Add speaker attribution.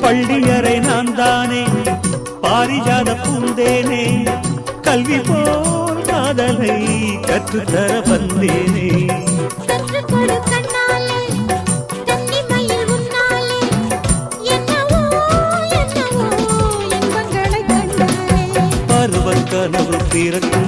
Speaker 1: பள்ளியறை நான் தானே பாரிஜாத பூந்தேனே கல்வி போல் காதலை கற்றுத்தர வந்தேனே பருவ கனவு பிறக்கும்